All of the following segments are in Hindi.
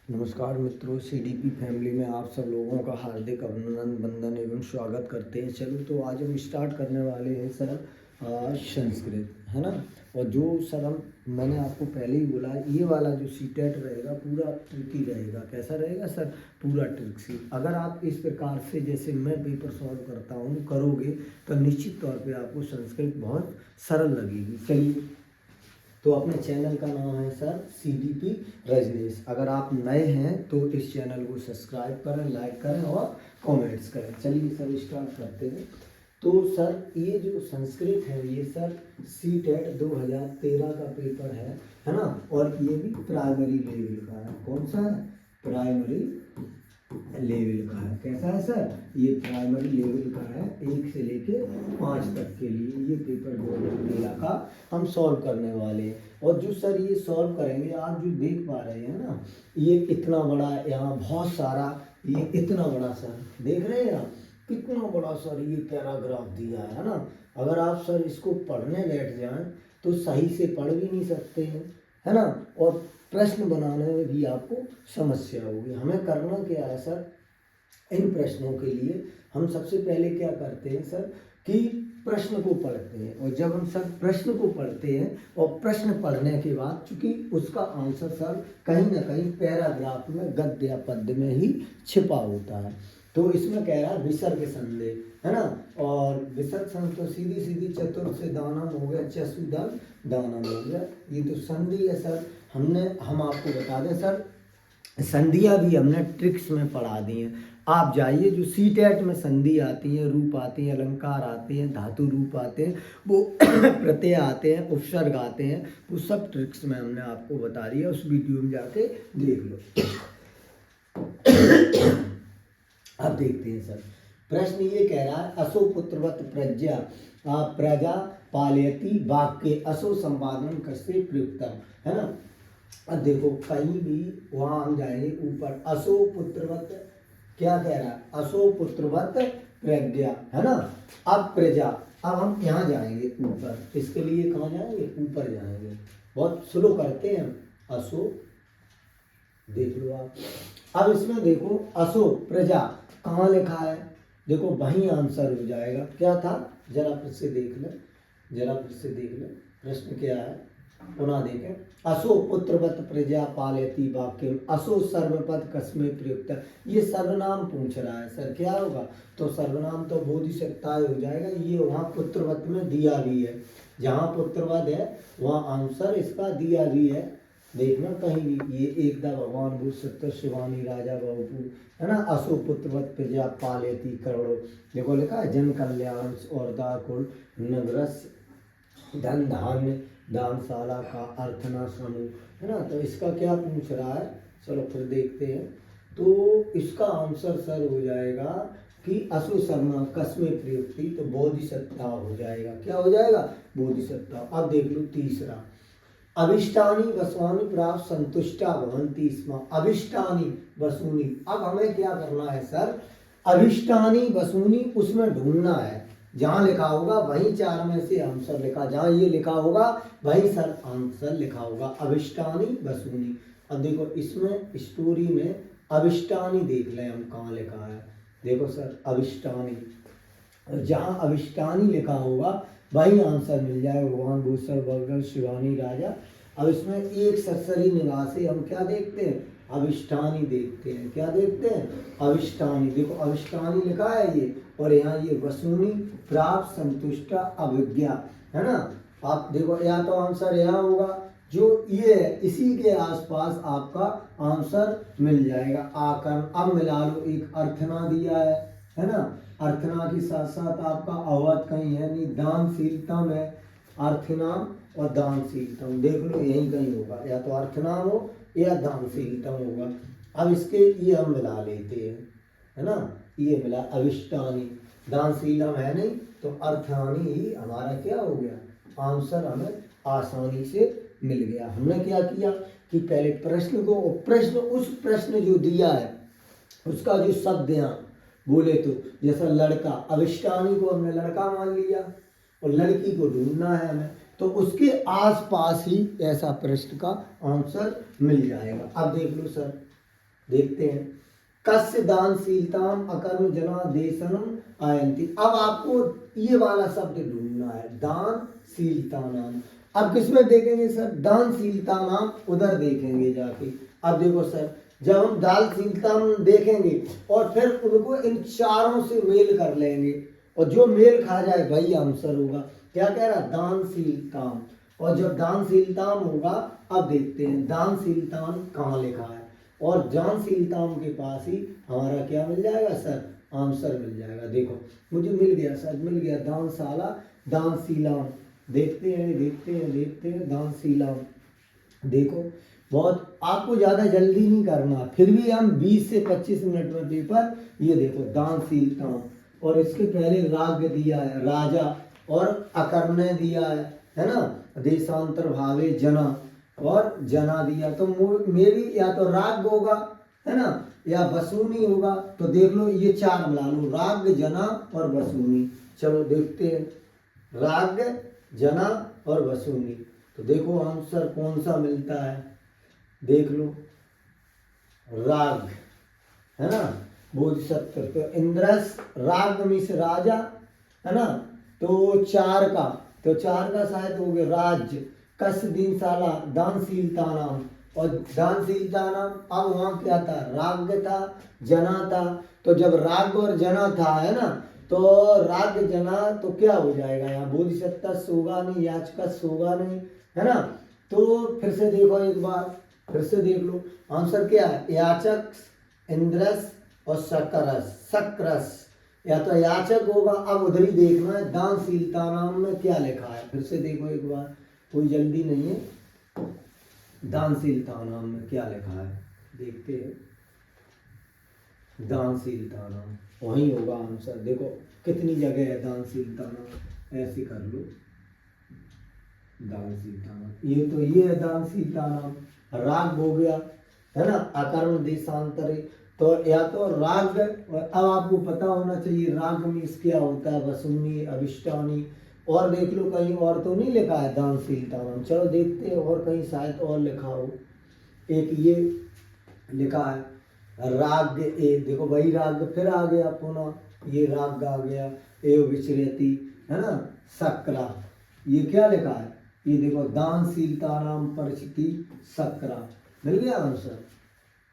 नमस्कार मित्रों, सीडीपी फैमिली में आप सब लोगों का हार्दिक अभिनंदन वंदन एवं स्वागत करते हैं। चलो तो आज हम स्टार्ट करने वाले हैं सर संस्कृत, है ना। और जो सर मैंने आपको पहले ही बोला, ये वाला जो सीटेट रहेगा पूरा ट्रिकी रहेगा। कैसा रहेगा सर? पूरा ट्रिक्सी। अगर आप इस प्रकार से जैसे मैं पेपर सॉल्व करता हूँ करोगे तो निश्चित तौर पे आपको संस्कृत बहुत सरल लगेगी। चलिए, तो अपने चैनल का नाम है सर सीडीपी रजनीश। अगर आप नए हैं तो इस चैनल को सब्सक्राइब करें, लाइक करें और कमेंट्स करें। चलिए सर स्टार्ट करते हैं। तो सर ये जो संस्कृत है ये सर सीटेट 2013 का पेपर है ना। और ये भी प्राइमरी लेवल का है। कौन सा है? प्राइमरी लेवल का है। कैसा है सर? ये प्राइमरी लेवल का है। 1 से लेके 5 तक के लिए ये पेपर 2013 का हम सॉल्व करने वाले हैं। और जो सर ये सॉल्व करेंगे, आप जो देख पा रहे हैं ना, ये इतना बड़ा, यहाँ बहुत सारा, ये इतना बड़ा सर देख रहे हैं आप, कितना बड़ा सर ये पैराग्राफ दिया है ना। अगर आप सर इसको पढ़ने बैठ जाएं तो सही से पढ़ भी नहीं सकते हैं, है ना। और प्रश्न बनाने में भी आपको समस्या होगी। हमें करना क्या है सर? इन प्रश्नों के लिए हम सबसे पहले क्या करते हैं सर कि प्रश्न को पढ़ते हैं। और जब हम सर प्रश्न को पढ़ते हैं और प्रश्न पढ़ने के बाद चूंकि उसका आंसर सर कहीं ना कहीं पैराग्राफ में गद्य या पद्य में ही छिपा होता है। तो इसमें कह रहा है विसर्ग संदेह, है ना। और विसर्ग संदेह तो सीधी सीधी चतुर्थ से दानम हो गया, चसुदल दानम हो गया। ये तो संधि है सर। हम आपको बता दें सर, संधियाँ भी हमने ट्रिक्स में पढ़ा दी हैं। आप जाइए, जो सीटेट में संधि आती है, रूप आते हैं, अलंकार आते हैं, धातु रूप आते हैं, वो प्रत्यय आते हैं, उपसर्ग आते हैं, वो सब ट्रिक्स में हमने आपको बता दिया। उस वीडियो में जाके देख लो। अब देखते हैं सर, प्रश्न ये कह रहा है असो पुत्रवत प्रज्ञा प्रजा पालयति वाक्य असो संवादन कस्य प्रयुक्तम, है ना। अब देखो कहीं भी वहां हम जाएंगे ऊपर, असो पुत्रवत क्या कह रहा है? असो पुत्रवत प्रज्ञा, है ना। अब प्रजा, अब हम यहाँ जाएंगे ऊपर। इसके लिए कहाँ जाएंगे? ऊपर जाएंगे। बहुत स्लो करते हैं हम। असो देख लो आप। अब इसमें देखो असो प्रजा कहाँ लिखा है? देखो वहीं आंसर हो जाएगा। क्या था? जरा फिर से देख ले, जरा फिर से देख ले। प्रश्न क्या है? पुनः देखें। असो पुत्रवत प्रजा पालयति वाक्यम असो सर्वपद कस्मे प्रयुक्त। ये सर्वनाम पूछ रहा है सर, क्या होगा? तो सर्वनाम तो बोधिसत्ताय हो जाएगा। ये वहाँ पुत्रवत में दिया भी है, जहाँ पुत्रवत है वहाँ आंसर इसका दिया भी है। देखना कहीं भी, ये एकदा भगवान भूत सत्य शिवानी राजा बहुपू, है ना। असो पुत्रवत प्रजा पालयति करोड़ो। देखो लिखा है जन कल्याण और दाकुल नगरस धन धान्य दानशाला का अर्थना समूह, है ना। तो इसका क्या पूछ रहा है? चलो फिर देखते हैं। तो इसका आंसर सर हो जाएगा कि असु शर्मा कस्मे प्रयुक्ति, तो बोधिसत्ता हो जाएगा। क्या हो जाएगा? बोधिसत्ता। अब देख लो तीसरा, अभिष्टानी वसूनि प्राप्त संतुष्टा भवन्ति स्म। अभिष्टानी वसूनि, अब हमें क्या करना है सर? अभिष्टानी वसूनि उसमें ढूंढना है। जहां लिखा होगा वहीं 4 में से आंसर लिखा, जहां ये लिखा होगा वहीं सर आंसर लिखा होगा। अभिष्टानी वसूनि। अब देखो इसमें स्टोरी में अभिष्टानी देख लें हम कहाँ लिखा है। देखो सर अभिष्टानी, जहां अभिष्टानी लिखा होगा वही आंसर मिल जाएगा। भगवान भूषण बलगल शिवानी राजा। अब इसमें एक सरसरी निवासी हम क्या देखते हैं? अभिष्टानी देखते हैं। क्या देखते हैं? अभिष्टानी। देखो अभिष्टानी लिखा है ये, और यहाँ ये वसूनी प्राप्त संतुष्टा अभिज्ञा, है ना। आप देखो या तो आंसर यहाँ होगा जो ये है, इसी के आसपास आपका आंसर मिल जाएगा। आकर अब मिला लो, एक अर्थना दिया है ना। अर्थना के साथ साथ आपका अवध कहीं है नहीं, दानशीलतम है। अर्थनाम और दानशीलतम देख लो यहीं कहीं होगा, या तो अर्थनाम हो या दानशीलतम होगा। अब इसके ये हम मिला लेते हैं, है ना। ये मिला अभिष्टानी, दानशीलम है नहीं तो अर्थहानि ही हमारा क्या हो गया? आंसर हमें आसानी से मिल गया। हमने क्या किया कि पहले प्रश्न को, प्रश्न उस प्रश्न जो दिया है उसका जो शब्द यहाँ बोले तो, जैसा लड़का, अभिष्टानी को हमने लड़का मान लिया और लड़की को ढूंढना है हमें, तो उसके आसपास ही ऐसा प्रश्न का आंसर मिल जाएगा। अब देख लो सर, देखते हैं। कस्य दानशीलताम अकर्म जना देशनम आयंती। अब आपको ये वाला शब्द ढूंढना है, दानशीलता नाम। अब किसमें देखेंगे सर? दानशीलता नाम, उधर देखेंगे जाके। अब देखो सर, जब हम दानशीलता देखेंगे और फिर उनको इन चारों से मेल कर लेंगे, और जो मेल खा जाए वही आंसर होगा। क्या कह रहा? दानशीलताम। और जब दानशीलताम होगा, अब देखते हैं दानशीलताम कहाँ लिखा है, और दानशीलताम के पास ही हमारा क्या मिल जाएगा सर? आंसर मिल जाएगा। देखो मुझे मिल गया सर, मिल गया दानशाला, दानशीलाम। देखते हैं देखते हैं देखते हैं, दानशीलाम। देखो बहुत आपको ज़्यादा जल्दी नहीं करना, फिर भी हम 20 से 25 मिनट में पेपर। ये देखो दानशीलताम, और इसके पहले राग दिया है राजा, और अकर्ण्य दिया है ना, देशांतर भावे जना, और जना दिया। तो मेरी या तो राग होगा, है ना, या वसूनी होगा। तो देख लो ये चार मिला लो, राग, जना और वसूनी। चलो देखते हैं, राग, जना और वसूनी। तो देखो आंसर कौन सा मिलता है, देख लो, राग, है ना, बोधिसत्व। तो इंद्रस, राग मीस राजा, है ना, तो चार का, तो चार का शायद हो गया राज्य, कस दीनशाला, दानशीलता नाम, और दानशीलता नाम। अब वहाँ क्या था? राग था, जना था। तो जब राग और जना था, है ना, तो राग जना तो क्या हो जाएगा यहाँ? बोधिसत्व होगा नहीं, याचक होगा नहीं, है ना। तो फिर से देखो एक बार, फिर से देख लो आंसर क्या है? याचक, इंद्रस और सकरस, सक्रास, या तो याचक होगा। अब उधर ही देखना है दानशीलता नाम में क्या लिखा है, फिर से देखो एक बार, कोई जल्दी नहीं है। दानशीलता नाम में क्या लिखा है देखते हैं, दानशीलता नाम, वही होगा आंसर। देखो कितनी जगह है दानशीलता नाम, ऐसे कर लो, दानशीलता नाम। ये है दानशीलता नाम। राग हो गया, है ना, अकर्म देशांतरे। तो या तो राग, अब आपको पता होना चाहिए राग में क्या होता है, वसूनी, अभिष्टानी। और देख लो कहीं और तो नहीं लिखा है दानशीलता नाम। चलो देखते हैं और कहीं शायद और लिखा हो। एक ये लिखा है राग ए, देखो वही राग फिर आ गया पुनः, ये राग आ गया, एव विचरती, है ना, सक्रा। ये क्या लिखा है? ये देखो दानशीलता नाम परिचिति सक्रा। मिल गया आंसर,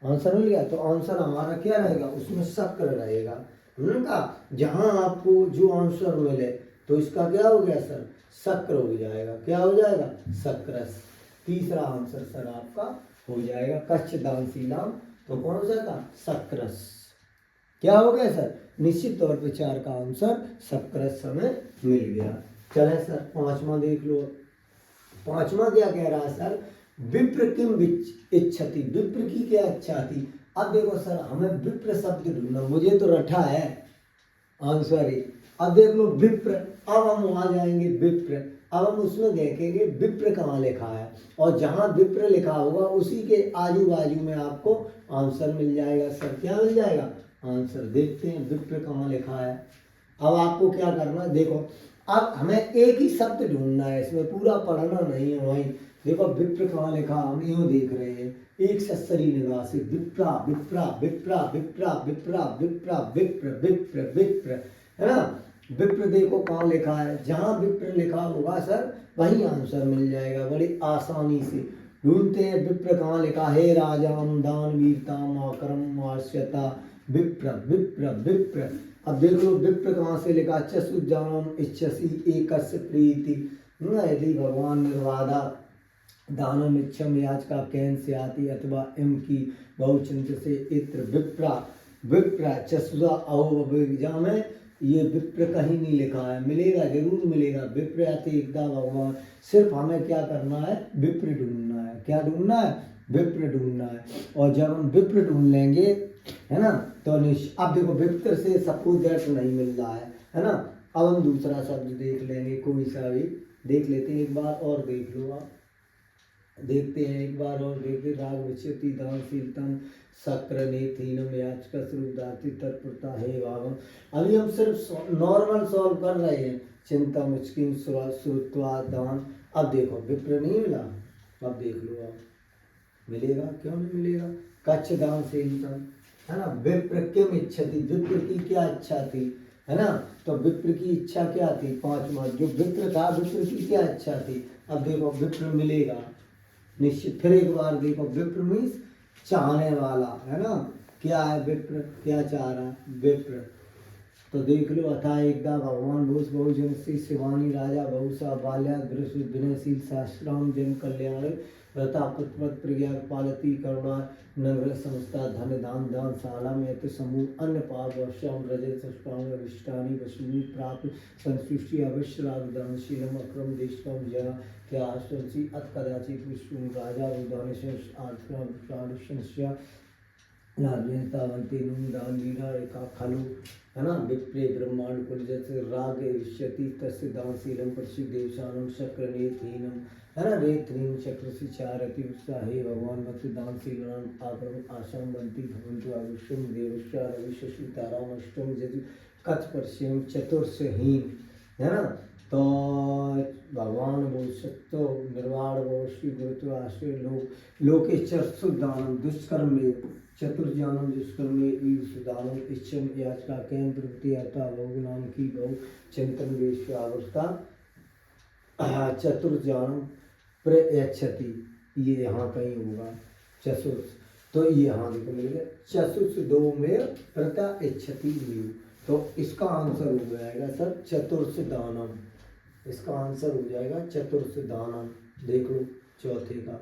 आंसर मिल गया। तो आंसर हमारा क्या रहेगा? उसमें शक्र रहेगा। हमने कहा जहां आपको जो आंसर मिले तो इसका क्या हो गया सर? शक्र हो जाएगा। क्या हो जाएगा? शक्रस। तीसरा आंसर सर आपका हो जाएगा कच्छ दानशीलाम। तो कौन सा था? शक्रस। क्या हो गया सर? निश्चित तौर पर चार का आंसर शक्रस हमें मिल गया। चले सर पांचवा देख लो। पांचवा क्या कह रहा है सर? विप्र किम इच्छति, विप्र की क्या इच्छा थी। अब देखो सर हमें विप्र शब्द ढूंढना, मुझे तो रटा है आंसर ही। अब देख लो विप्र, अब हम वहां जाएंगे विप्र, अब हम उसमें देखेंगे विप्र कहाँ लिखा है, और जहां विप्र लिखा होगा उसी के आजू बाजू में आपको आंसर मिल जाएगा। सर क्या मिल जाएगा? आंसर। देखते हैं विप्र कहाँ लिखा है। अब आपको क्या करना है, देखो अब हमें एक ही शब्द ढूंढना है, इसमें पूरा पढ़ना नहीं है। वहीं देखो विप्र कहाँ लिखा, हम यूं देख रहे हैं एक सस्री निगाह से, विप्रा विप्रा विप्रा विप्रा विप्रा विप्रा विप्र विप्र विप्र, है ना। विप्र देखो कहाँ लिखा है, जहां विप्र लिखा होगा सर वही आंसर मिल जाएगा बड़ी आसानी से। ढूंढते हैं विप्र कहाँ लिखा है। राजाम दान वीरता माकरम मार्ष्यता विप्र विप्र विप्र। अब देख लो विप्र कहाँ से लिखा, चसुजानम इच्छसी एकस्य प्रीति, यदि भगवान निर्वादा दानम इच्छम याचका कैन से आती, अथवा एम की बहुचिंत से इत्र विप्रा विप्रा चसुजा अहोजा में ये विप्र कहीं नहीं लिखा है। मिलेगा, जरूर मिलेगा। विप्र आते एकदा भगवान। सिर्फ हमें क्या करना है? विप्र ढूंढना है। क्या ढूंढना है? विप्र ढूंढना है। और जब हम विप्र ढूंढ लेंगे, है ना, तो अब देखो विप्र से सपोज दैट नहीं मिल रहा है ना। अब हम दूसरा शब्द देख लेंगे, कोई सा भी देख लेते हैं। एक बार और देख लो आप, देखते हैं एक बार और देखते। राग विच्यति दानशीलतम शक्र नेथीनम याचका स्वरूपदाति तत्प्रता हे भावम। अभी हम सिर्फ नॉर्मल सॉल्व कर रहे हैं। चिंता मुचकिन श्रुत्वा दान। अब देखो विप्र नहीं मिला, अब देख लो आप, मिलेगा, क्यों नहीं मिलेगा। कच्छ दानशीलता, है ना। विप्र किम इच्छति, विप्र की क्या इच्छा थी, है ना। तो विप्र की इच्छा क्या थी, पांचवा जो विप्र था, विप्र की क्या इच्छा थी। अब देखो विप्र मिलेगा निश्चित। फिर एक बार देखो, विप्र मीन्स चाहने वाला, है ना। क्या है विप्र, क्या चाह रहा है विप्र। तो देख लो, अथा एकदा भगवान भूष बहुजन श्री शिवानी राजा बहुसा बाल्या दृश्य विनयशील शास्त्राम जन कल्याण व्रता पुत्रवत प्रज्ञा पालती करुणा नगर संस्था धन दान दान शाला में यत समूह अन्न पाप वर्षाम रजत सष्टांग विष्टानी वसूनी प्राप्त संसुष्टि अवश्य रागदानशीलम अक्रम देशकम जया क्या आश्वंसी अत कदाचित विष्णु राजा उदानश आत्मा नारायणतावंती दान वीरा एका खलु, है ना। विप्रे ब्रह्मांड कुलजत राग विश्यति तस्य दानशीलम प्रसिद्ध देवशानम शक्र नेथहीनम, है ना। रेतहीन चक्र से चारति उत्साहे भगवान भक्त दानशीलम आगम आशाम बंती भवंतु आविष्यम देवश्या रविश्य सीताराम अष्टम जति कथ परस्यम चतुर्षहीन, है ना। तो भगवान बोल सकते निर्वाण वो श्री गुरुत्व आश्रय लोके चर्सुदानम दुष्कर्म में चतुर्जानम दुष्कर्म में सुदानम इच्छम याचना केंद्र प्रति आता बहु नाम की बहु चिंतन विश्वावस्था चतुर्जानम प्रयच्छति, ये यहाँ कहीं होगा चतुर्थ, तो ये यहाँ देखो मिलेगा चतुर्थ दो में प्रता इच्छति। तो इसका आंसर हो जाएगा सर चतुर्थ दानम, इसका आंसर हो जाएगा चतुर्थ दानम। देख लो चौथे का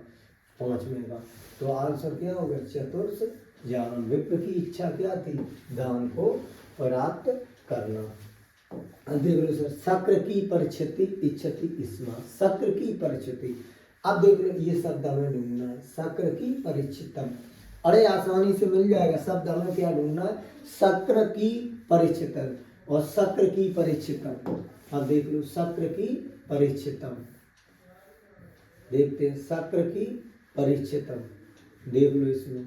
पांचवें का, तो आंसर क्या होगा चतुर्थ जानम। विप्र की इच्छा क्या थी, दान को प्राप्त करना। देख लो सर शक्र की परिचिति इच्छति इसमा, शक्र की परिचिति। अब देख लो ये शब्द हमें ढूंढना है, शक्र की परिचितम। अरे आसानी से मिल जाएगा, शब्द हमें क्या ढूंढना है, शक्र की परिचितम और शक्र की परिचितम। अब देख लो शक्र की परिचितम, देखते हैं शक्र की परिचितम, देख लो इसमें,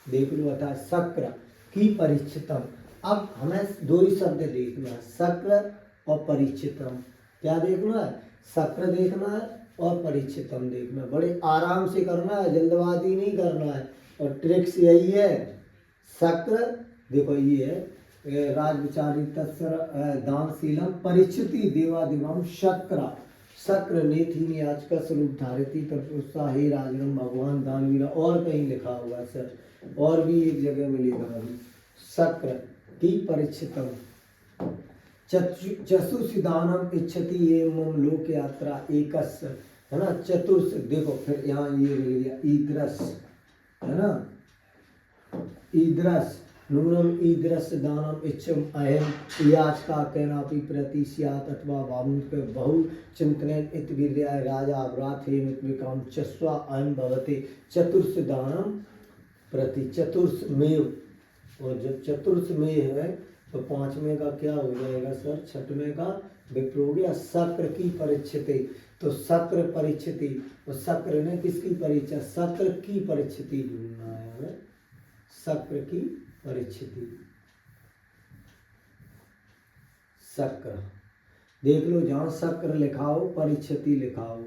देख लो अर्थात शक्र की परिचितम। अब हमें दो ही शब्द देखना है, शक्र और परिचितम। क्या देखना है, शक्र देखना है और परिचितम देखना है। बड़े आराम से करना है, जल्दबाजी नहीं करना है। और ट्रिक्स यही है, शक्र देखो ये है राजविचारित दानशीलम परिचिति देवादिवम शक्र, शक्र नेथी आज का स्वरूप धारती तत्सा हे राजनम भगवान दानवीरा। और कहीं लिखा होगा सर, और भी एक जगह मिलेगा अभी, शक्र की परिचितम चतुर्सिदानम इच्छति एवं लोक यात्रा एकस, है ना। चतुर्स देखो फिर यहाँ ये मिल गया ईदरस, है ना। ईदरस नूनम ईदरस दानम इच्छम अहम याच का कहनापि प्रति स्यात् अथवा भावुक बहु चिंतनेन इतवीर्याय राजा अवराथे मित्विकाम चस्वा अहम भवते चतुर्थ दानम प्रति चतुर्थमेव। और जब चतुर्थमेव है तो पांचवें का क्या हो जाएगा सर, छठवें का विप्र हो गया शक्र की परिचिति। तो शक्र परिचिति, और शक्र ने किसकी परिचय, शक्र की परिचिति ढूंढना है हमें, शक्र की परिचिति। शक्र देख लो, जहाँ शक्र लिखा हो परिचिति लिखा हो,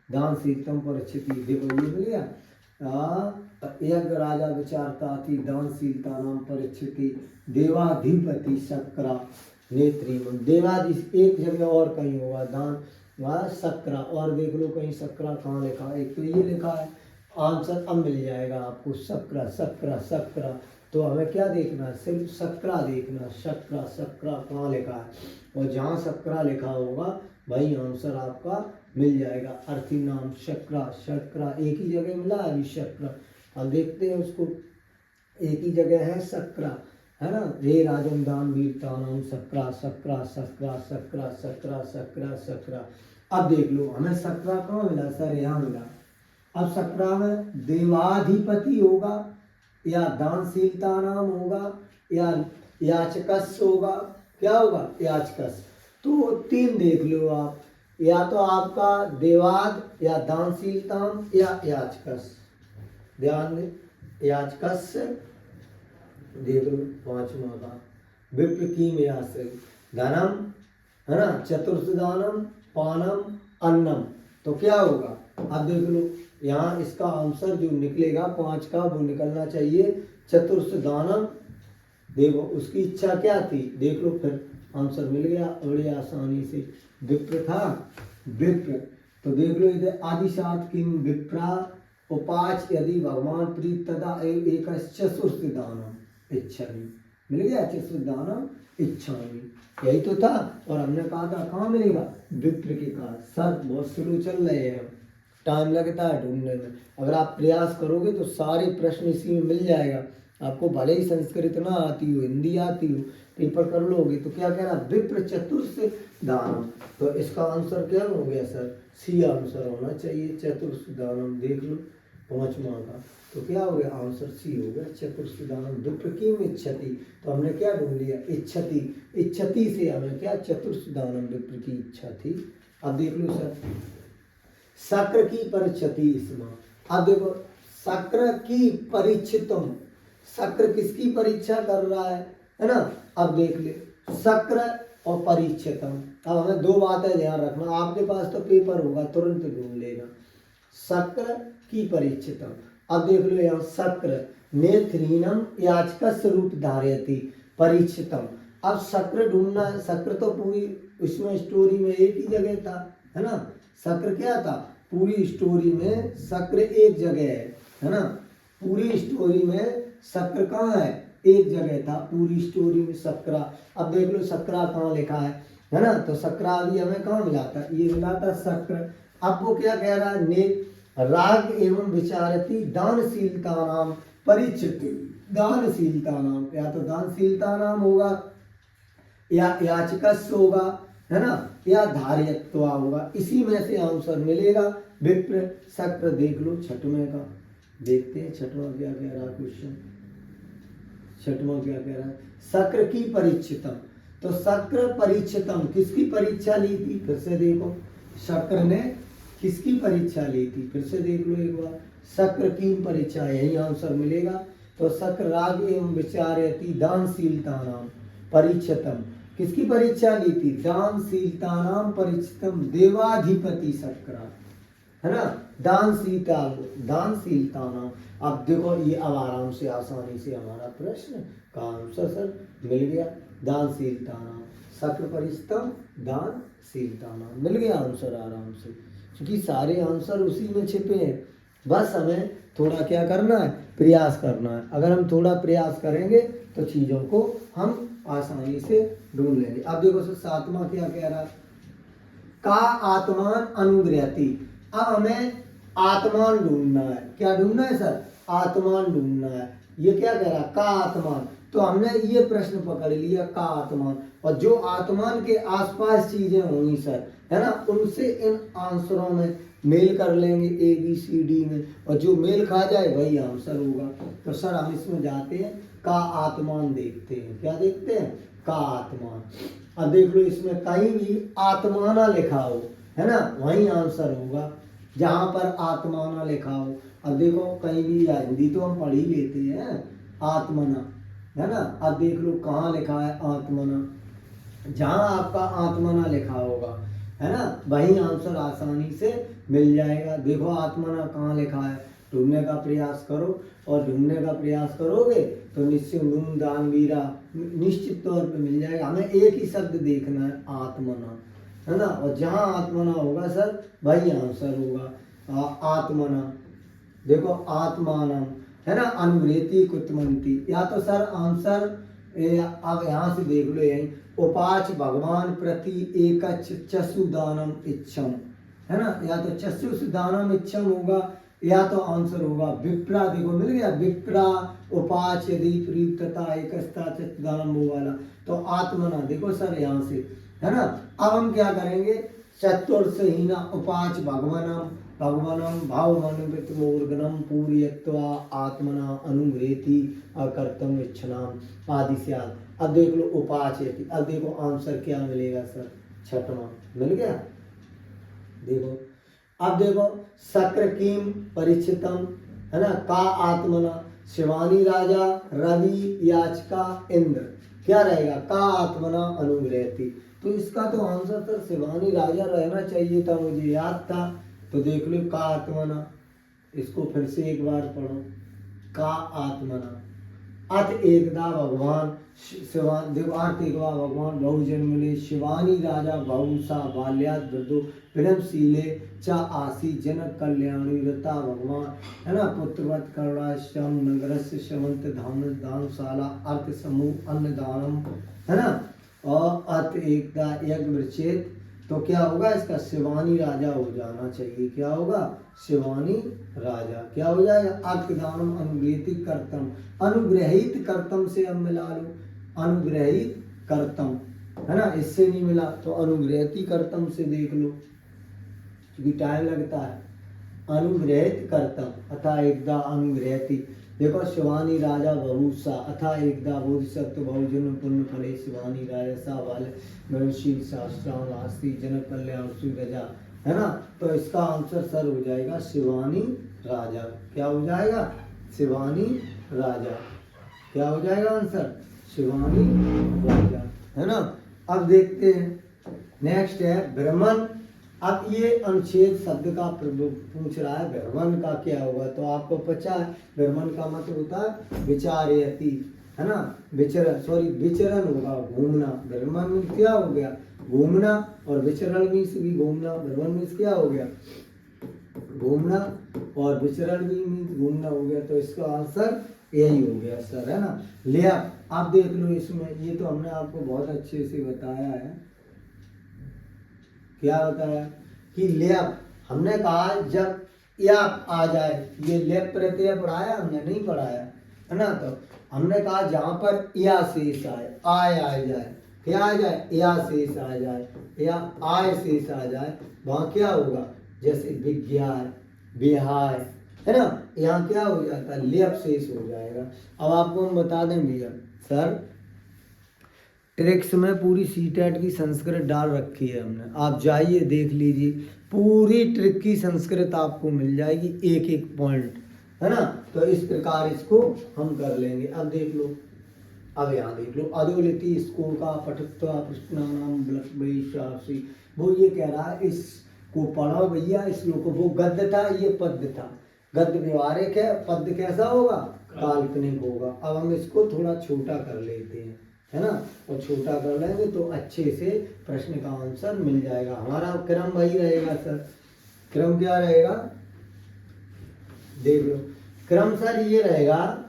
दान शीतम परिचिति। देखो ये मिल गया यज्ञ राजा विचारता थी दानशीलता नाम परिचिति देवाधिपति शक्रा नेत्री। देवाधि एक जगह और कहीं होगा दान वह शक्रा, और देख लो कहीं शक्रा कहाँ लिखा है, एक तो ये लिखा है, आंसर अब मिल जाएगा आपको शक्रा शक्रा शक्रा। तो हमें क्या देखना है, सिर्फ शक्रा देखना, शक्रा शक्रा कहाँ लिखा है, और जहाँ शक्रा लिखा होगा वही आंसर आपका मिल जाएगा। अर्थी नाम शक्रा, शक्रा एक ही जगह मिला अभी शक्रा। अब देखते हैं उसको, एक ही जगह है शक्रा, है ना। रे राजन दान वीरता नाम शक्रा शक्रा शक्रा शक्रा शक्रा शक्रा शक्रा। अब देख लो हमें शक्रा कहाँ मिला सर, यहाँ मिला। अब शक्रा में देवाधिपति होगा या दानशीलता नाम होगा या याचकस होगा, क्या होगा याचकस। तो तीन देख लो आप, या तो आपका देवाद या दानशीलताम या याचकस। ध्यान दे याचकस देख लो पांचवा का विप्र की में आश्रय धनम, है ना, चतुर्थ दानम पानम अन्नम। तो क्या होगा अब देख लो, यहाँ इसका आंसर जो निकलेगा 5 का वो निकलना चाहिए चतुर्थ दानम। देखो उसकी इच्छा क्या थी, देख लो फिर आंसर मिल गया बड़ी आसानी से। विप्र था, विप्र, तो देख लो इधर आदिशात किम विप्रा उपाच यदि भगवान प्रीत तदा एक चतुर्थ दानम इच्छामि, मिल गया चतुर्थ दानम इच्छामि, यही तो था। और हमने कहा था कहाँ मिलेगा, विप्र के कारण। सर बहुत स्लो चल रहे हैं, टाइम लगता है ढूंढने में, अगर आप प्रयास करोगे तो सारे प्रश्न इसी में मिल जाएगा आपको। भले ही संस्कृत ना आती हो, हिंदी आती हो, पेपर कर लोगे तो क्या कह रहा, विप्र चतुर्थ दानम। तो इसका आंसर क्या हो गया सर, सी आंसर होना चाहिए चतुर्थ दानम। देख लो 5वां का, तो क्या हो गया आंसर सी हो गया चतुर्थ दानम। विप्र की इच्छति, तो हमने क्या ढूंढ लिया, इच्छति, इच्छति से हमें क्या चतुर्थ दानम विप्र की इच्छा थी। अब देख लो सर शक्र की परिच्छति इसमें, अब देखो शक्र की परिच्छितम, शक्र किसकी परीक्षा कर रहा है ना। अब देख ले शक्र और परिच्छितम, अब हमें दो बातें ध्यान रखना, आपके पास तो पेपर होगा तुरंत ढूंढ लेना। शक्र की परिच्छितम, अब देख लो यहाँ शक्र नेत्रीनम याचक रूप धारयति परिच्छितम। अब शक्र ढूंढना है, शक्र तो पूरी उसमें स्टोरी में एक ही जगह था, है ना। शक्र क्या था, पूरी स्टोरी में शक्र एक जगह है ना, पूरी स्टोरी में शक्र कहाँ है, एक जगह था पूरी स्टोरी में शक्रा। अब देख लो शक्रा कहाँ लिखा है ना, तो शक्रा अभी हमें कहाँ मिला था, ये मिला था शक्र। अब वो क्या कह रहा है, ने राग एवं विचारती दानशीलता नाम परिचिति, दानशीलता नाम, या तो दानशीलता नाम होगा या याचकस्य होगा, है ना, या धार्यत्वा होगा, इसी में से आंसर मिलेगा विप्र शक्र। देख लो छठवें का, देखते हैं छठवां क्या कह रहा है क्वेश्चन, छठवां क्या कह रहा है, शक्र की परिच्छितम। तो शक्र परिच्छितम किसकी परीक्षा ली थी, फिर से देखो शक्र ने किसकी परीक्षा ली थी, फिर से देख लो एक बार, शक्र की परीक्षा, यही आंसर मिलेगा। तो शक्र राग एवं विचारयति दानशीलता नाम परिच्छितम, किसकी परीक्षा ली थी, दानशीलता नाम परिच्छितम देवाधिपति शक्र, है ना, दानशीलता, दानशीलता नाम। अब देखो ये अब आराम से आसानी से हमारा प्रश्न का आंसर सर मिल गया, दानशीलता नाम शक्र परिच्छितम दानशीलता नाम, मिल गया आंसर आराम से, क्योंकि सारे आंसर उसी में छिपे हैं। बस हमें थोड़ा क्या करना है, प्रयास करना है। अगर हम थोड़ा प्रयास करेंगे तो चीज़ों को हम आसानी से ढूंढ लेंगे। अब देखो सर 7वां क्या कह रहा है, का आत्मान अनुग्रहति। अब हमें आत्मान ढूंढना है, क्या ढूंढना है सर, आत्मान ढूंढना है। ये क्या कह रहा है, का आत्मान, तो हमने ये प्रश्न पकड़ लिया का आत्मान, और जो आत्मान के आसपास चीजें होंगी सर, है ना, उनसे इन आंसरों में मेल कर लेंगे ए बी सी डी में, और जो मेल खा जाए वही आंसर होगा। तो सर हम इसमें जाते हैं, का आत्मान देखते हैं, क्या देखते हैं, का आत्मान। अब देख लो इसमें कहीं भी आत्माना लिखा हो, है ना, वही आंसर होगा जहां पर आत्माना लिखा हो। अब देखो कहीं भी, या हिंदी तो हम पढ़ ही लेते हैं आत्मना, है ना। अब देख लो कहाँ लिखा है आत्मना, जहां आपका आत्मना लिखा होगा, है ना, वही आंसर आसानी से मिल जाएगा। देखो आत्मना कहाँ लिखा है, ढूंढने का प्रयास करो, और ढूंढने का प्रयास करोगे तो निश्चित नून दान वीरा निश्चित तौर पे मिल जाएगा। हमें एक ही शब्द देखना है आत्मना, है ना, और जहाँ आत्मना होगा सर वही आंसर होगा। आत्मना, देखो आत्मानम, है ना, अनुग्रहति कुतमंती, या तो सर आंसर अब यहाँ से देख लो, यही उपाच भगवान प्रति एक चसुदानम इच्छम, है ना, या तो चसुदानम इच्छम होगा, या तो आंसर होगा विप्रा। देखो मिल गया, विप्रा उपाच यदि प्रीतता एकस्ता चतुदानम वो वाला, तो आत्मना देखो सर यहाँ से, है ना। अब हम क्या करेंगे, चतुर्सहीना उपाच भगवानम, भगवानम भावमनुवृत्तिमूर्गनम पूर्यत्वा आत्मना अनुग्रहति अकर्तम इच्छनाम आदि से आदि। अब देख लो उपाच यदि, अब देखो आंसर क्या मिलेगा सर, छठवां मिल गया। देखो अब देखो शक्र कीम परिचितम, है ना, का आत्मना शिवानी राजा रवि याचका इंद्र, क्या रहेगा, का आत्मना अनुग्रहति। तो इसका तो आंसर सर शिवानी राजा रहना चाहिए था, मुझे याद था, तो देख लो का आत्मना, इसको फिर से एक बार पढ़ो। का आत्मना अत एकदा भगवान शिवान देखो, अर्थ एक बार भगवान बहुजन मिले शिवानी राजा बहुसा बाल्यात वृद्धो प्रेमशीले च आसी जनक कल्याणी व्रता भगवान, है ना, पुत्रवत करुणाश्रम नगरस्य शवंत धाम दानशाला अर्थ समूह अन्नदानम, है ना, और अर्थ एकदा यज्ञ वृचेत, तो क्या होगा इसका शिवानी राजा हो जाना चाहिए। क्या होगा? शिवानी राजा। क्या हो जाएगा? अर्कदानम अनुग्रहित कर्तम, अनुग्रहित कर्तम से अब मिला लो, अनुग्रहित कर्तम, है ना, इससे नहीं मिला तो अनुग्रहित कर्तम से देख लो, क्योंकि टाइम लगता है। अनुग्रहित कर्तम अथा एकदा अनुग्रहित, देखो शिवानी राजा बहुसा अथा एकदा बोधिसत्व बहुजन पुण्य फले शिवानी राजा सा बाल मनुष्य शास्त्राम आस्ती जनक कल्याण सुरजा, है ना, तो इसका आंसर सर हो जाएगा शिवानी राजा। क्या हो जाएगा? शिवानी राजा। क्या हो जाएगा आंसर? शिवानी राजा, है ना। अब देखते हैं नेक्स्ट है ब्रह्मन। अब ये अनुच्छेद शब्द का पूछ रहा है, ब्रह्मन का क्या होगा, तो आपको पता है ब्रह्मन का मतलब होता है विचारयति, है ना, विचरण होगा, घूमना। ब्रह्मन मीन्स क्या हो गया? घूमना, और विचरण मीन्स भी घूमना। ब्रह्मन मीन्स क्या हो गया? घूमना, और विचरण भी मीन्स घूमना हो गया, तो इसका आंसर यही हो गया सर, है ना। लिया आप देख लो इसमें, ये तो हमने आपको बहुत अच्छे से बताया है। क्या बताया कि लेप, हमने कहा जब या आ जाए, ये लेप प्रत्यय पढ़ाया हमने? नहीं पढ़ाया, है ना। तो हमने कहा जहां पर या शेष आए, आय आ जाए, क्या आ जाए? या शेष आ जाए, या आय शेष आ जाए, वहां क्या होगा? जैसे विज्ञान विहाय, है ना, यहाँ क्या हो जाता है? लेप शेष हो जाएगा। अब आपको हम बता दें भैया, सर ट्रिक्स में पूरी सीटेट की संस्कृत डाल रखी है हमने, आप जाइए देख लीजिए, पूरी ट्रिक की संस्कृत आपको मिल जाएगी, एक एक पॉइंट, है ना। तो इस प्रकार इसको हम कर लेंगे। अब देख लो, अब यहाँ देख लो, अधोलिति स्कोर का पठत्वा प्रश्नानाम ब्लशी, वो ये कह रहा है इसको पढ़ो भैया, इस लोग को, वो गद्य था, ये पद्य था। गद्य व्यवहारिक है, पद्य कैसा होगा? काल्पनिक होगा। अब हम इसको थोड़ा छोटा कर लेते हैं, है ना, और छोटा कर लेंगे तो अच्छे से प्रश्न का आंसर मिल जाएगा। हमारा क्रम वही रहेगा सर। क्रम क्या रहेगा? देख लो, क्रम सर ये रहेगा,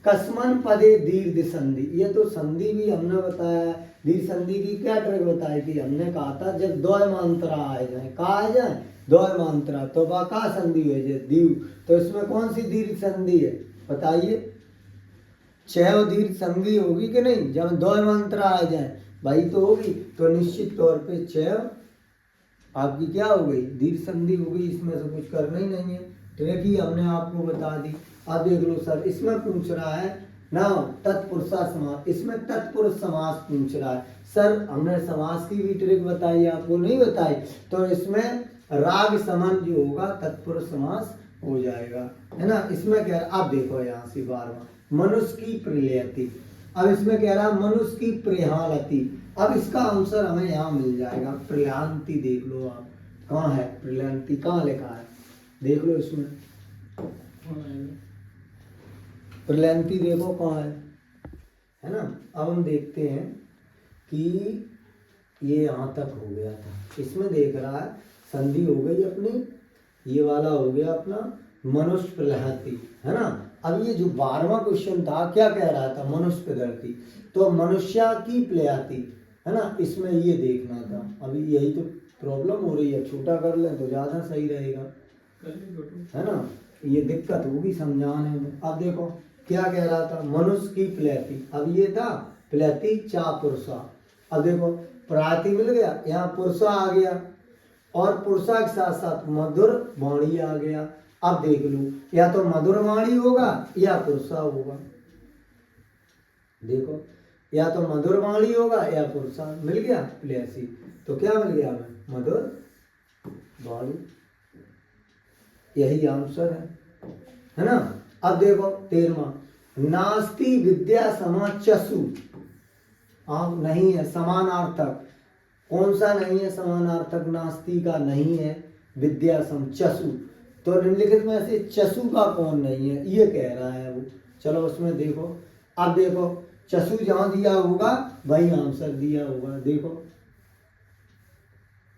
कस्मन पदे दीर्घ संधि, ये तो संधि भी हमने बताया। दीर्घ संधि की क्या ट्रिक बताई थी? हमने कहा था जब द्वयमांतरा आ जाए, कहा आ जाए द्वयमांतरा, तो वह का संधि हो जाए? दीव। तो इसमें कौन सी दीर्घ संधि है बताइए? छह दीर्घ संधि होगी कि नहीं? जब द्वयमांतरा आ जाए भाई तो होगी, तो निश्चित तौर पे छह आपकी क्या हो गई? दीर्घ संधि हो गई। इसमें से कुछ करना ही नहीं है, ट्रिक ही हमने आपको बता दी। अब देख लो सर, इसमें पूछ रहा है ना तत्पुरुषा समास, इसमें तत्पुरुष समास पूछ रहा है। सर हमने समास की भी ट्रिक बताई, आपको नहीं बताई, तो इसमें राग समन जो होगा तत्पुरुष समास हो जाएगा, है ना। इसमें क्या है? आप देखो यहाँ से 12वां मनुष्य की प्रलयति, अब इसमें कह रहा है मनुष्य की प्रहालति। अब इसका आंसर हमें यहाँ मिल जाएगा, प्रलयांति। देख लो आप, कहाँ है प्रलयांति, कहाँ लिखा है? देख लो इसमें प्रलयांति, देखो कहाँ है ना। अब हम देखते हैं कि ये यहाँ तक हो गया था, इसमें देख रहा है संधि हो गई अपनी, ये वाला हो गया अपना मनुष्य प्रलहति, है ना। अब ये जो 12वां क्वेश्चन था क्या कह रहा था? मनुष्य प्रदर्ति, तो मनुष्य की प्लयाति, है ना, इसमें ये देखना था। अभी यही तो प्रॉब्लम हो रही है, छोटा कर लें तो ज़्यादा सही रहेगा, है ना, ये दिक्कत होगी समझाने में। अब देखो क्या कह रहा था? मनुष्य की प्लयाति, अब ये था प्लयाति चा पुरुषा। अब देखो प्राति मिल गया, यहाँ पुरुषा आ गया, और पुरुषा के साथ साथ मधुर वाणी आ गया। अब देख लो, या तो मधुर वाणी होगा या पुरुषा होगा। देखो, या तो मधुर वाणी होगा या पुरुषा, मिल गया प्लेसी, तो क्या मिल गया हमें? मधुर वाणी, यही आंसर है ना। अब देखो 13वां, नास्ति विद्या समाचसु, आप नहीं है समानार्थक, कौन सा नहीं है समानार्थक? नास्ति का नहीं है, विद्या सम चसु, तो निम्नलिखित में से चसु का कौन नहीं है, ये कह रहा है वो। चलो उसमें देखो, अब देखो चसु जहाँ दिया होगा वही आंसर दिया होगा। देखो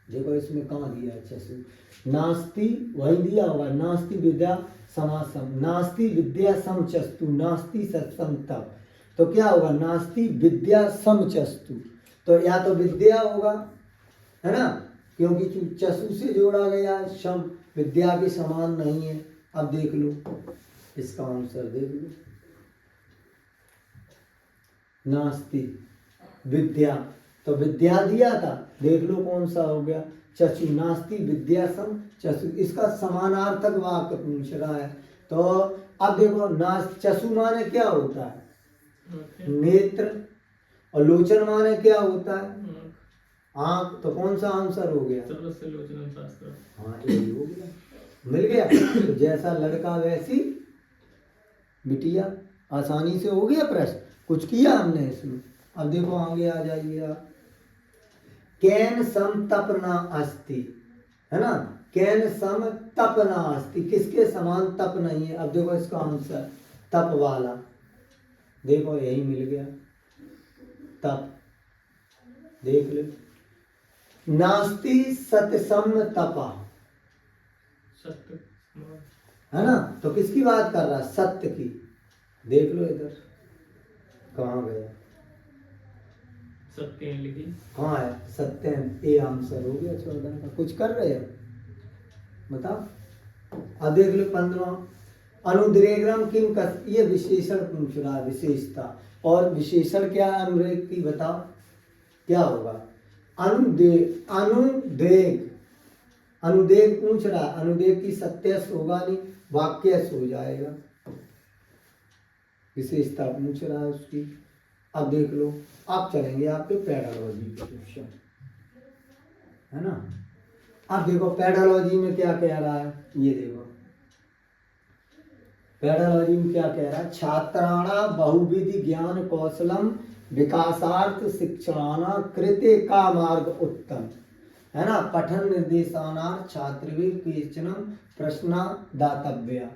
देखो इसमें कहाँ दिया है चसु, नास्ति वही दिया होगा, नास्ति विद्या समासम, नास्ति विद्या समचस्तु, नास्ति सत्सम तप। तो क्या होगा, नास्ति विद्या समचस्तु, तो या तो विद्या होगा, है ना, क्योंकि चसु से जोड़ा गया है, सम विद्या के समान नहीं है। अब देख लो इसका आंसर देख लो, नास्ति विद्या, तो विद्या दिया था, देख लो कौन सा हो गया, चसु, नास्ति विद्या सम चसु, इसका समानार्थक वाक्य पूछ रहा है। तो अब देखो चसु माने क्या होता है, नेत्र, और लोचन माने क्या होता है, आंख, तो कौन सा आंसर हो गया, हाँ यही हो गया, मिल गया। तो जैसा लड़का वैसी बिटिया, आसानी से हो गया प्रश्न, कुछ किया हमने इसमें। अब देखो आगे आ जाइए आप, केन सम तप न अस्ति, है ना, केन सम तप न अस्ति, किसके समान तप नहीं है। अब देखो इसका आंसर तप वाला, देखो यही मिल गया तप, देख लो, नास्ति सत्यसम तपा, है ना, तो किसकी बात कर रहा है, सत्य की। देख लो इधर कहाँ गया, सत्य लिखी, हाँ है सत्यम, ये आंसर हो गया 14 का। कुछ कर रहे हो बताओ। अब देख लो 15, अनुद्रेग्रम किम कस, ये विशेषण पूछ रहा है, विशेषता, और विशेषण क्या है अनुरेग की, बताओ क्या होगा, अनुदेग, अनुदेग, अनुदेग पूछ रहा है, अनुदेग की सत्यस होगा नहीं, वाक्यस हो जाएगा, विशेषता पूछ रहा है उसकी। अब देख लो, आप चलेंगे आपके पैडालॉजी के क्वेश्चन, है ना। अब देखो पैडालॉजी में क्या कह रहा है, ये देखो पैडालॉजी में क्या कह रहा है, छात्राणा बहुविधि ज्ञान कौशलम विकासार्थ शिक्षणाना कृते का मार्ग उत्तम, है ना, पठन निर्देशानार्थ छात्रवीर केचन प्रश्न दातव्य,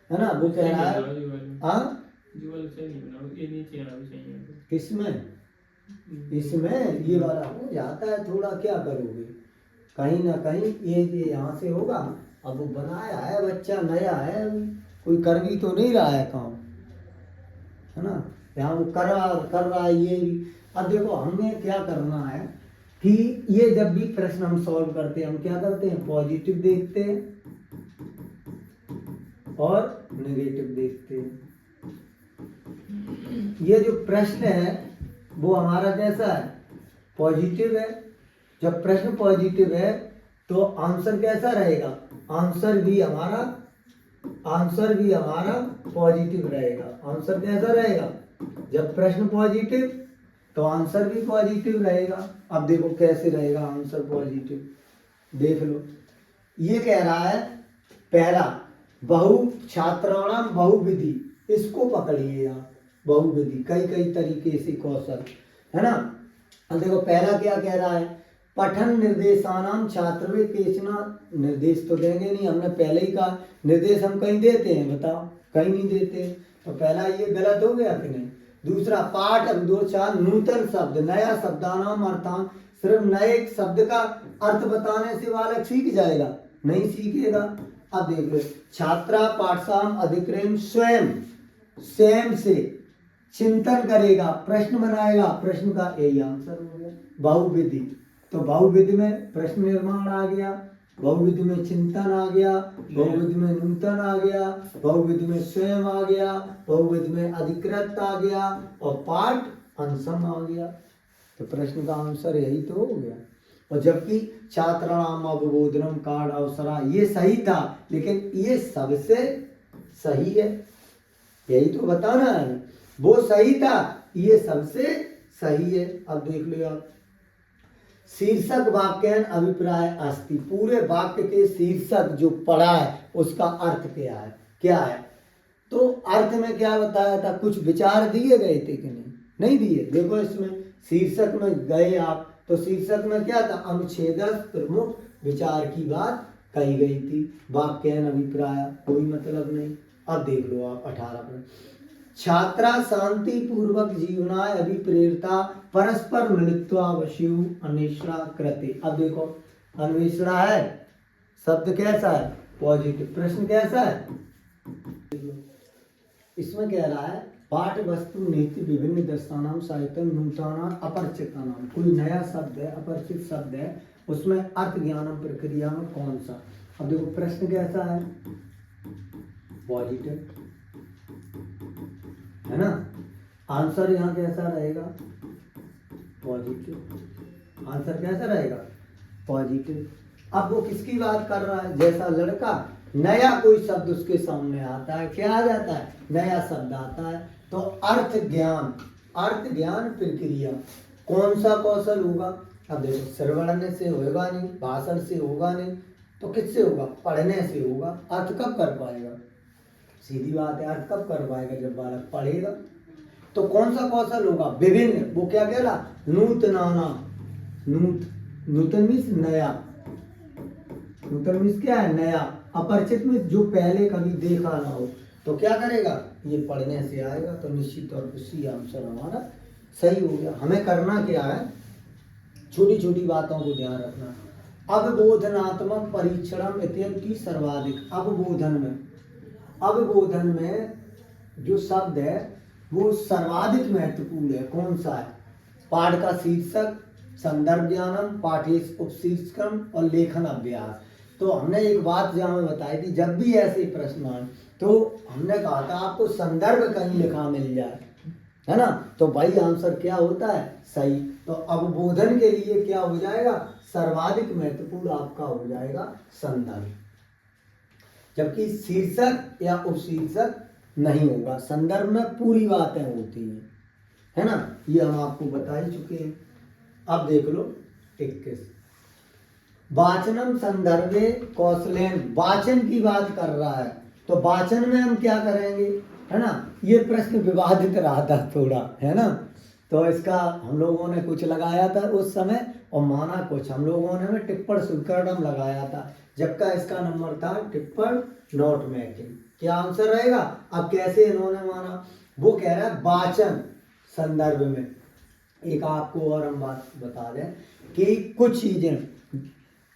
है ना, वो कह रहा है किसमें, इसमें ये वाला हो जाता है थोड़ा, क्या करोगे, कहीं ना कहीं ये यहाँ से होगा। अब वो बनाया है बच्चा, नया है, कोई कर भी तो नहीं रहा है काम, है ना, यहाँ वो कर रहा है ये भी। अब देखो हमें क्या करना है कि ये जब भी प्रश्न हम सॉल्व करते हैं, हम क्या करते हैं, पॉजिटिव देखते हैं और नेगेटिव देखते हैं। ये जो प्रश्न है वो हमारा कैसा है, पॉजिटिव है। जब प्रश्न पॉजिटिव है तो आंसर कैसा रहेगा, आंसर भी हमारा पॉजिटिव रहेगा। आंसर कैसा रहेगा, जब प्रश्न पॉजिटिव तो आंसर भी पॉजिटिव रहेगा। अब देखो कैसे रहेगा आंसर पॉजिटिव, देख लो, ये कह रहा है पहला छात्राणाम बहुविधि, इसको पकड़िए आप, बहुविधि कई तरीके से कौशल, है ना। अब देखो पहला क्या कह रहा है, पठन निर्देशानाम छात्र केचना, निर्देश तो देंगे नहीं, हमने पहले ही कहा निर्देश हम कहीं देते हैं, बताओ, कहीं नहीं देते, तो पहला ये गलत हो गया कि नहीं। दूसरा पाठ अभिदोचार नूतन शब्द, नया शब्दानाम अर्थान, सिर्फ नए शब्द का अर्थ बताने से बालक सीख जाएगा, नहीं सीखेगा। अब देख लो, छात्रा पाठशाम अधिक्रम स्वयं से चिंतन करेगा, प्रश्न बनाएगा, प्रश्न का यही आंसर हो गया बहुविधि। तो बहुविधि में प्रश्न निर्माण आ गया, बहुविधि में चिंतन आ गया, बहुविधि में नूतन आ गया, बहुविधि में स्वयं आ गया, बहुविधि में अधिकृत आ गया, और पाठ अंशम आ गया। तो प्रश्न का आंसर यही तो हो गया। और जबकि छात्राणाम अवबोधनम कार्ड अवसरा, ये सही था, लेकिन ये सबसे सही है, यही तो बताना है, वो सही था, ये सबसे सही है। अब देख लो आप, शीर्षक वाक्यन अभिप्राय अस्ति, पूरे वाक्य के शीर्षक जो पढ़ा है उसका अर्थ क्या है। तो अर्थ में क्या बताया था, कुछ विचार दिए गए थे कि नहीं दिए। देखो इसमें शीर्षक में गए आप, तो शीर्षक में क्या था, अनुच्छेद प्रमुख विचार की बात कही गई थी। वाक्यन अभिप्राय कोई मतलब नहीं। अब देख लो आप 18 पर, छात्रा शांति पूर्वक जीवनाय अभिप्रेरिता परस्पर मिलित्वावश्यु अन्वेषणा कृते। अब देखो अन्वेषणा है, शब्द कैसा है, पॉजिटिव, प्रश्न कैसा है, इसमें कह रहा है पाठ वस्तु नीति विभिन्न दस्तानाम साहित्य नूतनाम अपरिचितानाम, कोई नया शब्द है, अपरिचित शब्द है, उसमें अर्थ ज्ञानम प्रक्रिया में कौन सा। अब देखो प्रश्न कैसा है, पॉजिटिव है ना, आंसर यहाँ कैसा रहेगा, पॉजिटिव, आंसर कैसा रहेगा, पॉजिटिव। अब वो किसकी बात कर रहा है, जैसा लड़का नया कोई शब्द उसके सामने आता है, क्या आ जाता है, नया शब्द आता है, तो अर्थ ज्ञान प्रक्रिया कौन सा कौशल होगा। अब देखो श्रवण से होगा नहीं, भाषण से होगा नहीं, तो किससे होगा, पढ़ने से होगा। अर्थ कब कर पाएगा, सीधी बात है, अर्थ कब कर पाएगा, जब बालक पढ़ेगा। तो कौन सा कौशल होगा, विभिन्न, वो क्या कह रहा, नूतनाना, नूतन मीन्स नया, नूतन मीन्स क्या है, नया, अपरिचित मीन्स जो पहले कभी देखा ना हो, तो क्या करेगा, ये पढ़ने से आएगा। तो निश्चित तौर पर सी आंसर हमारा सही हो गया। हमें करना क्या है, छोटी छोटी बातों को ध्यान रखना। अवबोधनात्मक परीक्षण इत्यादि की सर्वाधिक, अवबोधन में जो शब्द है वो सर्वाधिक महत्वपूर्ण है, कौन सा है, पाठ का शीर्षक, संदर्भ ज्ञानम, पाठ्य उपशीर्षकम और लेखन अभ्यास। तो हमने एक बात जहाँ बताई थी, जब भी ऐसे प्रश्न आए तो हमने कहा था आपको संदर्भ कहीं लिखा मिल जाए, है ना, तो भाई आंसर क्या होता है, सही। तो अवबोधन के लिए क्या हो जाएगा, सर्वाधिक महत्वपूर्ण आपका हो जाएगा संदर्भ, जबकि शीर्षक या उपशीर्षक नहीं होगा। संदर्भ में पूरी बातें होती हैं, है ना, ये हम आपको बता ही चुके हैं। अब देख लो 21, वाचनम संदर्भे कौशलेन, वाचन की बात कर रहा है, तो वाचन में हम क्या करेंगे, है ना, ये प्रश्न विवादित रहा था थोड़ा, है ना, तो इसका हम लोगों ने कुछ लगाया था उस समय और माना कुछ, हम लोगों ने टिप्पण स्वीकरणम लगाया था, जबकि इसका नंबर था टिप्पण नोट मेकिंग। क्या आंसर रहेगा, अब कैसे इन्होंने माना, वो कह रहा है वाचन संदर्भ में। एक आपको और हम बात बता दें कि कुछ चीजें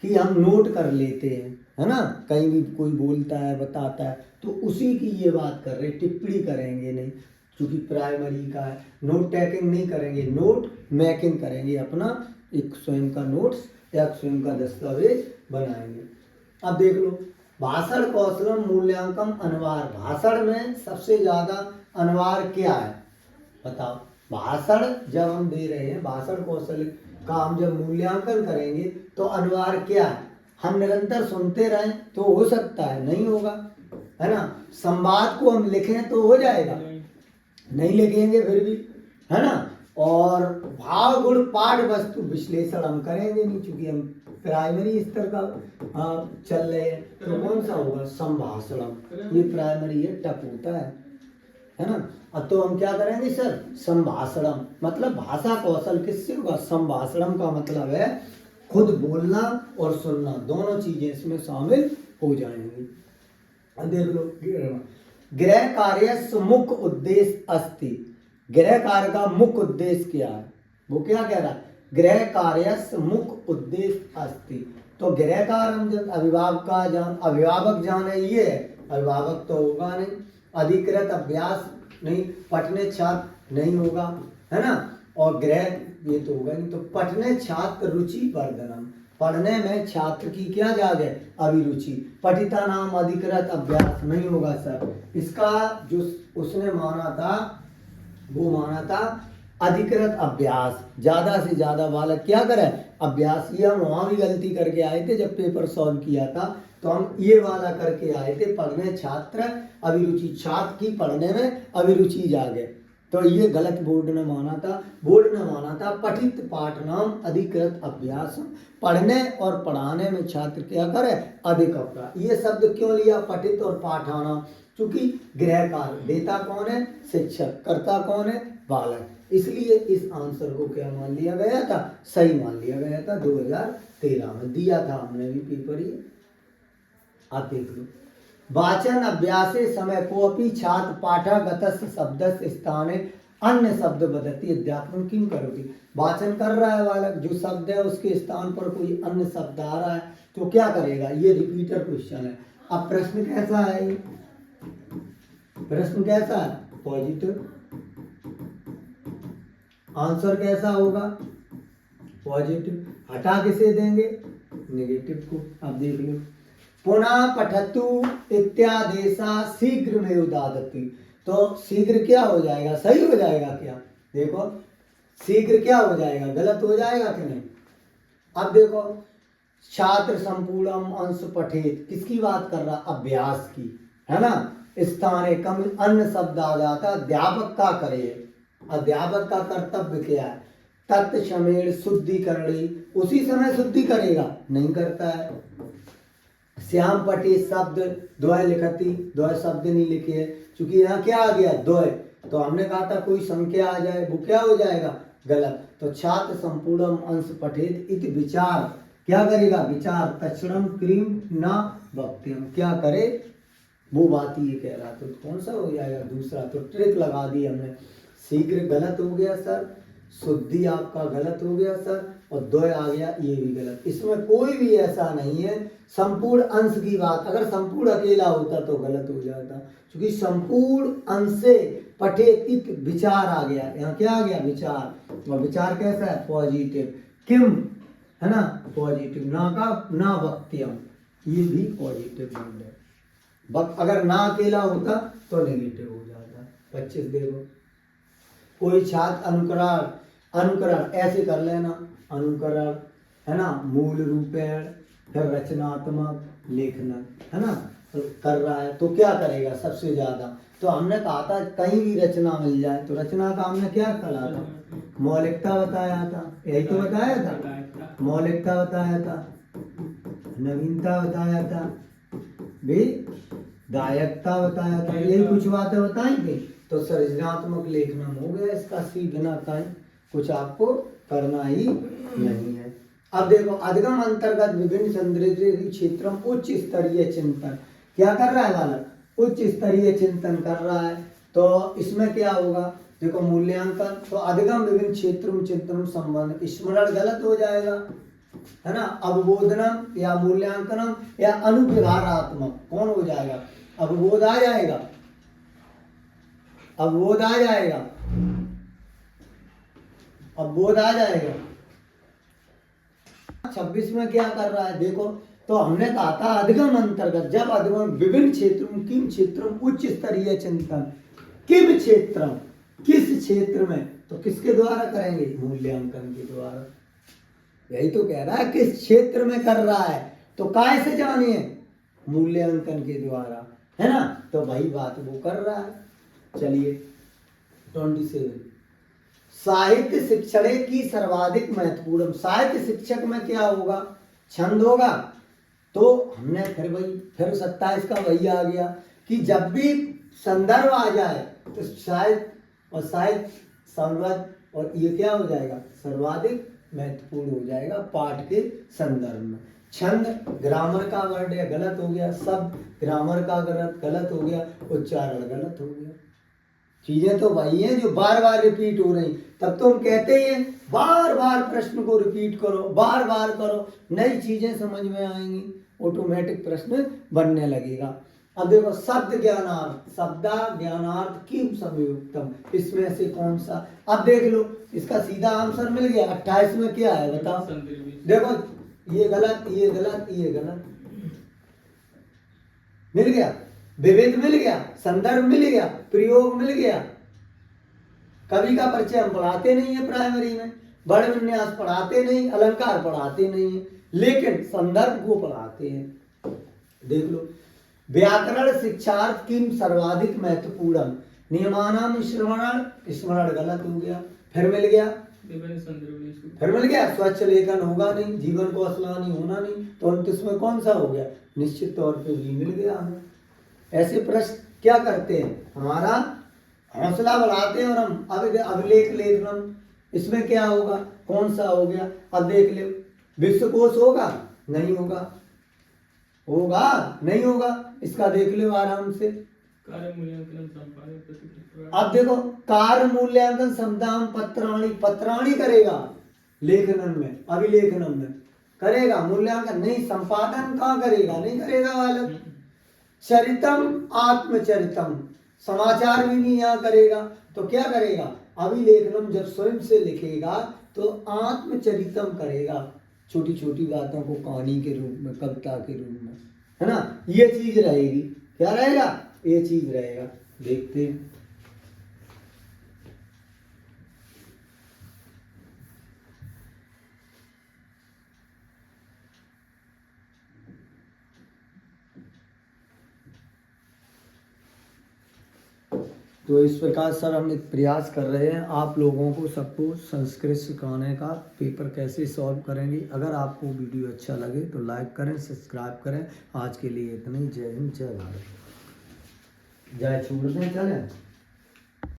कि हम नोट कर लेते हैं, है ना, कहीं भी कोई बोलता है बताता है तो उसी की ये बात कर रहे, टिप्पणी करेंगे नहीं, क्योंकि प्राइमरी का है, नोट टेकिंग नहीं करेंगे, नोट मेकिंग करेंगे, अपना एक स्वयं का नोट्स या स्वयं का दस्तावेज बनाएंगे। अब देख लो भाषण कौशलम मूल्यांकन अनिवार्य, भाषण में सबसे ज्यादा अनिवार्य क्या है, बताओ। भाषण जब हम दे रहे हैं, भाषण कौशल का हम जब मूल्यांकन करेंगे तो अनिवार्य क्या है, हम निरंतर सुनते रहें तो हो सकता है, नहीं होगा, है ना, संवाद को हम लिखें तो हो जाएगा, नहीं लिखेंगे फिर भी, है ना, और भाव गुण पाठ वस्तु विश्लेषण हम करेंगे नहीं, चूंकि हम प्राइमरी स्तर का चल रहे हैं, तो कौन सा होगा, संभाषणम, ये प्राइमरी है, टप होता है ना। अब तो हम क्या करेंगे सर, संभाषणम, मतलब भाषा कौशल किससे होगा, संभाषणम का मतलब है खुद बोलना और सुनना, दोनों चीजें इसमें शामिल हो जाएंगी। अब देख लो गृह कार्य मुख्य उद्देश्य अस्ति, गृह कार्य का मुख्य उद्देश्य क्या है, वो क्या कह रहा है, गृह कार्य मुख्य उद्देश्य अस्ति। तो गृह कार्य हम जब अभिभावक जाने, ये है, अभिभावक तो होगा नहीं, अधिकृत अभ्यास नहीं, पठने छात्र नहीं होगा, है ना, और गृह ये तो होगा नहीं, तो पठने छात्र रुचि वर्धनम, पढ़ने में छात्र की क्या जाग है, अभिरुचि, पठिता नाम अधिकृत अभ्यास नहीं होगा सर, इसका जो उसने माना था वो माना था अधिकृत अभ्यास, ज्यादा से ज्यादा बालक क्या करे, अभ्यास। ये हम वहां भी गलती करके आए थे जब पेपर सॉल्व किया था, तो हम ये वाला करके आए थे, पढ़ने छात्र अभिरुचि, छात्र की पढ़ने में अभिरुचि जागे, तो ये गलत बोर्ड ने माना था, बोर्ड ने माना था पठित पाठ नाम अधिकृत अभ्यास, पढ़ने और पढ़ाने में छात्र क्या करे, अधिक अभ्यास। ये शब्द क्यों लिया, पठित और पाठाना, क्योंकि गृह कार्य देता कौन है, शिक्षक, करता कौन है, बालक, इसलिए इस आंसर को क्या मान लिया गया था, सही मान लिया गया था। 2013 में दिया था हमने भी पेपर ये, आप देख लो, वाचन अभ्यासे समय कोऽपि छात्र पाठगतस्य शब्दस्य स्थाने अन्य शब्द बदलती अध्यापन किम करोगी। वाचन कर रहा है बालक, जो शब्द है उसके स्थान पर कोई अन्य शब्द आ रहा है तो क्या करेगा। ये रिपीटर क्वेश्चन है। अब प्रश्न कैसा है, प्रश्न कैसा है, पॉजिटिव। आंसर कैसा होगा, पॉजिटिव। हटा किसे देंगे, नेगेटिव को। अब देख लो, पुनः पठतु इत्यादेशा शीघ्र में उदादती, तो शीघ्र क्या हो जाएगा, सही हो जाएगा क्या। देखो शीघ्र क्या हो जाएगा, गलत हो जाएगा कि नहीं। अब देखो, छात्र संपूर्णम अंश पठेत, किसकी बात कर रहा, अभ्यास की, है ना। स्थाने कम अन्य शब्द आ जाता, अध्यापक का करे, अध्यापक का कर्तव्य क्या है, तत्समेण शुद्धिकरणी, उसी समय शुद्धि करेगा, नहीं करता है। श्याम पटे शब्द द्वय लिखती, द्वय शब्द नहीं लिखे है, क्योंकि यहाँ क्या आ गया, द्वय, तो हमने कहा था कोई संख्या आ जाए वो क्या हो जाएगा, गलत। तो छात्र संपूर्णम अंश पठेत इति विचार, क्या करेगा, विचार, तक्षणम क्रीम न वक्त्यम, क्या करे वो बात ये कह रहा। तो कौन सा हो जाएगा, दूसरा। तो ट्रिक लगा दी हमने। शीघ्र गलत हो गया सर, शुद्धि आपका गलत हो गया सर, और द्वय आ गया ये भी गलत। इसमें कोई भी ऐसा नहीं है संपूर्ण अंश की बात, अगर संपूर्ण अकेला होता तो गलत हो जाता, क्योंकि संपूर्ण अंश से पठेत विचार आ गया, यहाँ क्या आ गया, विचार। और विचार कैसा है, पॉजिटिव। किम, है ना, पॉजिटिव। ना का ना वक्त्यम, ये भी पॉजिटिव वर्ड है। अगर ना अकेला होता तो नेगेटिव हो जाता। 25 देखो, कोई छात्र अनुकरण, अनुकरण ऐसे कर लेना, अनुकरण, है ना, मूल रूपेण, फिर रचनात्मक लेखन, है ना, तो कर रहा है तो क्या करेगा सबसे ज्यादा। तो हमने कहा था कहीं भी रचना मिल जाए, तो रचना का हमने क्या कहा था, मौलिकता बताया था, यही तो बताया था, मौलिकता बताया था, नवीनता बताया था, भी दायकता बताया था, यही कुछ बातें बताई थी। तो सृजनात्मक लेखन हो गया इसका, सी बिना कहीं कुछ आपको करना ही नहीं है। अब देखो, अधिगम अंतर्गत विभिन्न संदर्भ क्षेत्रों उच्च स्तरीय चिंतन, क्या कर रहा है बालक, उच्च स्तरीय चिंतन कर रहा है। तो इसमें क्या होगा, देखो मूल्यांकन, तो अधिगम विभिन्न क्षेत्रों चिंतन संबंध, स्मरण गलत हो जाएगा, है ना, अवबोधनम या मूल्यांकनम या अनुव्यवहारात्मक, कौन हो जाएगा, अवबोध आ जाएगा, अवबोध आ जाएगा, अवबोध आ जाएगा। 26 में क्या कर रहा है देखो, तो हमने कहा था अधिगम अंतर्गत, जब अधिगम विभिन्न क्षेत्रों, किम क्षेत्रों उच्च स्तरीय चिंतन, किम क्षेत्र, किस क्षेत्र में, तो किसके द्वारा करेंगे, मूल्यांकन के द्वारा। यही तो कह रहा है किस क्षेत्र में कर रहा है, तो काय से जानिए, मूल्यांकन के द्वारा, है ना। तो वही बात वो कर रहा है। चलिए 27, साहित्य शिक्षण की सर्वाधिक महत्वपूर्ण, साहित्य शिक्षक में क्या होगा, छंद होगा। तो हमने फिर 27 का वही आ गया कि जब भी संदर्भ आ जाए तो साहित्य और साहित्य संवर्ग, और ये क्या हो जाएगा, सर्वाधिक महत्वपूर्ण हो जाएगा पाठ के संदर्भ में। छंद ग्रामर का वर्ड है, गलत हो गया, शब्द ग्रामर का गलत हो गया, उच्चारण गलत हो गया। चीजें तो वही हैं जो बार बार रिपीट हो रही, तब तो हम कहते ही हैं बार बार प्रश्न को रिपीट करो, बार बार करो, नई चीजें समझ में आएंगी, ऑटोमेटिक प्रश्न बनने लगेगा। अब देखो, शब्द ज्ञानार्थ, शब्दा ज्ञानार्थ किम संयुक्तम, इसमें से कौन सा, अब देख लो इसका सीधा आंसर मिल गया। 28 में क्या है बताओ, देखो ये गलत, ये गलत, ये गलत, मिल गया, विविध मिल गया, संदर्भ मिल गया, प्रयोग मिल गया। कवि का परिचय हम पढ़ाते नहीं है प्राइमरी में, वर्ण विन्यास पढ़ाते नहीं, अलंकार पढ़ाते नहीं है, लेकिन संदर्भ को पढ़ाते हैं। देख लो, व्याकरण शिक्षार्थ किम सर्वाधिक महत्वपूर्ण, नियमानाम स्मरण, स्मरण गलत हो गया, फिर मिल गया, फिर मिल गया, स्वच्छ लेखन होगा नहीं, जीवन को असलानी होना नहीं, तो 29 में कौन सा हो गया, निश्चित तौर पे भी मिल गया हमें। ऐसे प्रश्न क्या करते हैं, हमारा हौसला बढ़ाते हैं, और हम अभिलेख लेखन, इसमें क्या होगा, कौन सा हो गया। अब देख लो, विश्वकोश होगा, नहीं होगा, होगा नहीं होगा, इसका देख लो आराम से। कार्य मूल्यांकन संपादन प्रतिक्रिया। अब देखो कार्य मूल्यांकन समदाम पत्राणी, पत्राणी करेगा लेखनम में, अभिलेखनम में करेगा, मूल्यांकन नहीं, संपादन कहाँ करेगा, नहीं करेगा बालक। चरितम आत्मचरितम, समाचार भी नहीं यहाँ करेगा, तो क्या करेगा, अभिलेखनम जब स्वयं से लिखेगा तो आत्मचरितम करेगा, छोटी छोटी बातों को कहानी के रूप में, कविता के रूप में, है ना, ये चीज रहेगी। क्या रहेगा, ये चीज रहेगा। देखते हैं। तो इस प्रकार सर हम एक प्रयास कर रहे हैं आप लोगों को सबको संस्कृत सिखाने का, पेपर कैसे सॉल्व करेंगे। अगर आपको वीडियो अच्छा लगे तो लाइक करें, सब्सक्राइब करें। आज के लिए इतना ही। जय हिंद, जय भारत। जय छोड़ दें, चलें।